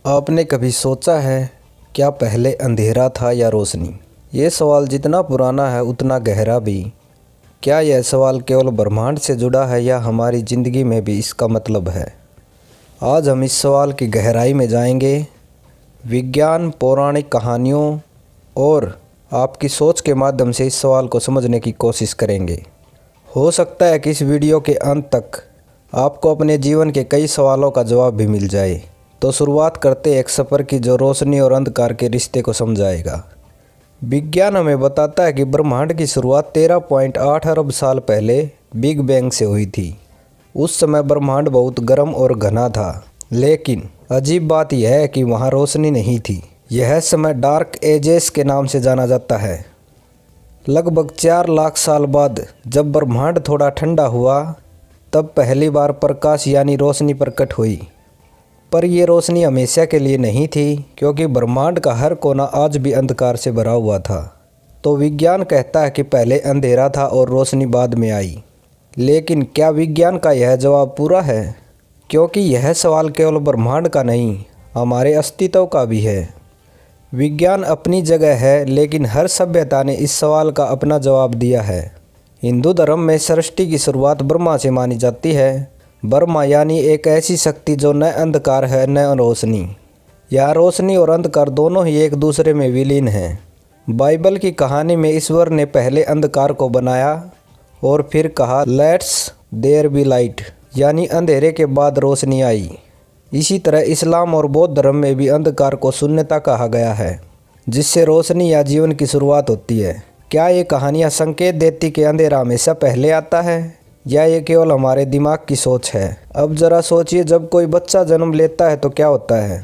आपने कभी सोचा है क्या पहले अंधेरा था या रोशनी? ये सवाल जितना पुराना है उतना गहरा भी। क्या यह सवाल केवल ब्रह्मांड से जुड़ा है या हमारी ज़िंदगी में भी इसका मतलब है? आज हम इस सवाल की गहराई में जाएंगे। विज्ञान, पौराणिक कहानियों और आपकी सोच के माध्यम से इस सवाल को समझने की कोशिश करेंगे। हो सकता है कि इस वीडियो के अंत तक आपको अपने जीवन के कई सवालों का जवाब भी मिल जाए। तो शुरुआत करते एक सफ़र की जो रोशनी और अंधकार के रिश्ते को समझाएगा। विज्ञान हमें बताता है कि ब्रह्मांड की शुरुआत 13.8 अरब साल पहले बिग बैंग से हुई थी। उस समय ब्रह्मांड बहुत गर्म और घना था, लेकिन अजीब बात यह है कि वहाँ रोशनी नहीं थी। यह समय डार्क एजेस के नाम से जाना जाता है। लगभग 4 लाख साल बाद जब ब्रह्मांड थोड़ा ठंडा हुआ, तब पहली बार प्रकाश यानी रोशनी प्रकट हुई। पर यह रोशनी हमेशा के लिए नहीं थी, क्योंकि ब्रह्मांड का हर कोना आज भी अंधकार से भरा हुआ था। तो विज्ञान कहता है कि पहले अंधेरा था और रोशनी बाद में आई। लेकिन क्या विज्ञान का यह जवाब पूरा है? क्योंकि यह सवाल केवल ब्रह्मांड का नहीं, हमारे अस्तित्व का भी है। विज्ञान अपनी जगह है, लेकिन हर सभ्यता ने इस सवाल का अपना जवाब दिया है। हिंदू धर्म में सृष्टि की शुरुआत ब्रह्मा से मानी जाती है। ब्रह्मा यानी एक ऐसी शक्ति जो न अंधकार है न रोशनी। यह रोशनी और अंधकार दोनों ही एक दूसरे में विलीन हैं। बाइबल की कहानी में ईश्वर ने पहले अंधकार को बनाया और फिर कहा लेट्स देयर बी लाइट, यानी अंधेरे के बाद रोशनी आई। इसी तरह इस्लाम और बौद्ध धर्म में भी अंधकार को शून्यता कहा गया है, जिससे रोशनी या जीवन की शुरुआत होती है। क्या ये कहानियाँ संकेत देती कि अंधेरा हमेशा पहले आता है, या ये केवल हमारे दिमाग की सोच है? अब ज़रा सोचिए, जब कोई बच्चा जन्म लेता है तो क्या होता है?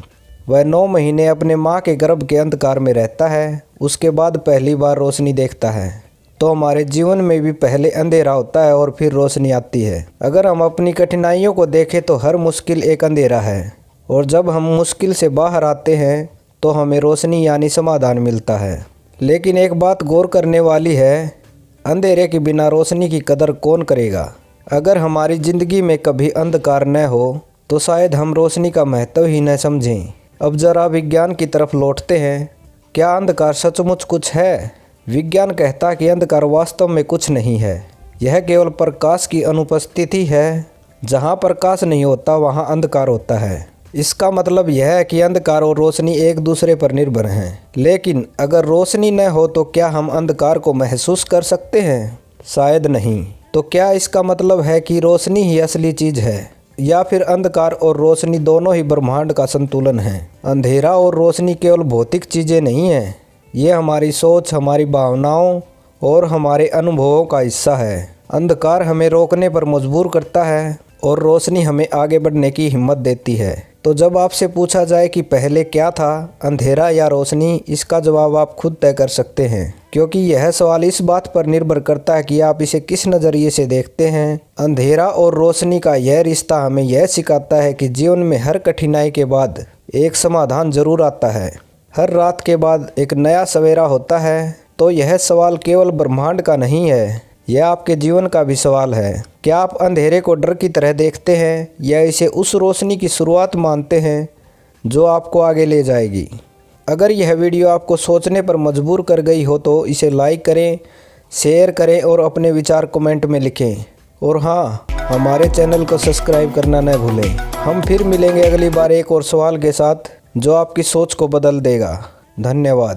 वह 9 महीने अपने माँ के गर्भ के अंधकार में रहता है, उसके बाद पहली बार रोशनी देखता है। तो हमारे जीवन में भी पहले अंधेरा होता है और फिर रोशनी आती है। अगर हम अपनी कठिनाइयों को देखें तो हर मुश्किल एक अंधेरा है, और जब हम मुश्किल से बाहर आते हैं तो हमें रोशनी यानी समाधान मिलता है। लेकिन एक बात गौर करने वाली है, अंधेरे के बिना रोशनी की कदर कौन करेगा? अगर हमारी ज़िंदगी में कभी अंधकार न हो तो शायद हम रोशनी का महत्व ही न समझें। अब ज़रा विज्ञान की तरफ लौटते हैं। क्या अंधकार सचमुच कुछ है? विज्ञान कहता है कि अंधकार वास्तव में कुछ नहीं है, यह केवल प्रकाश की अनुपस्थिति है। जहाँ प्रकाश नहीं होता वहाँ अंधकार होता है। इसका मतलब यह है कि अंधकार और रोशनी एक दूसरे पर निर्भर हैं। लेकिन अगर रोशनी न हो तो क्या हम अंधकार को महसूस कर सकते हैं? शायद नहीं। तो क्या इसका मतलब है कि रोशनी ही असली चीज़ है, या फिर अंधकार और रोशनी दोनों ही ब्रह्मांड का संतुलन है? अंधेरा और रोशनी केवल भौतिक चीज़ें नहीं हैं, ये हमारी सोच, हमारी भावनाओं और हमारे अनुभवों का हिस्सा है। अंधकार हमें रोकने पर मजबूर करता है और रोशनी हमें आगे बढ़ने की हिम्मत देती है। तो जब आपसे पूछा जाए कि पहले क्या था, अंधेरा या रोशनी, इसका जवाब आप खुद तय कर सकते हैं, क्योंकि यह सवाल इस बात पर निर्भर करता है कि आप इसे किस नज़रिए से देखते हैं। अंधेरा और रोशनी का यह रिश्ता हमें यह सिखाता है कि जीवन में हर कठिनाई के बाद एक समाधान जरूर आता है। हर रात के बाद एक नया सवेरा होता है। तो यह सवाल केवल ब्रह्मांड का नहीं है, यह आपके जीवन का भी सवाल है। क्या आप अंधेरे को डर की तरह देखते हैं, या इसे उस रोशनी की शुरुआत मानते हैं जो आपको आगे ले जाएगी? अगर यह वीडियो आपको सोचने पर मजबूर कर गई हो तो इसे लाइक करें, शेयर करें और अपने विचार कमेंट में लिखें। और हाँ, हमारे चैनल को सब्सक्राइब करना न भूलें। हम फिर मिलेंगे अगली बार एक और सवाल के साथ जो आपकी सोच को बदल देगा। धन्यवाद।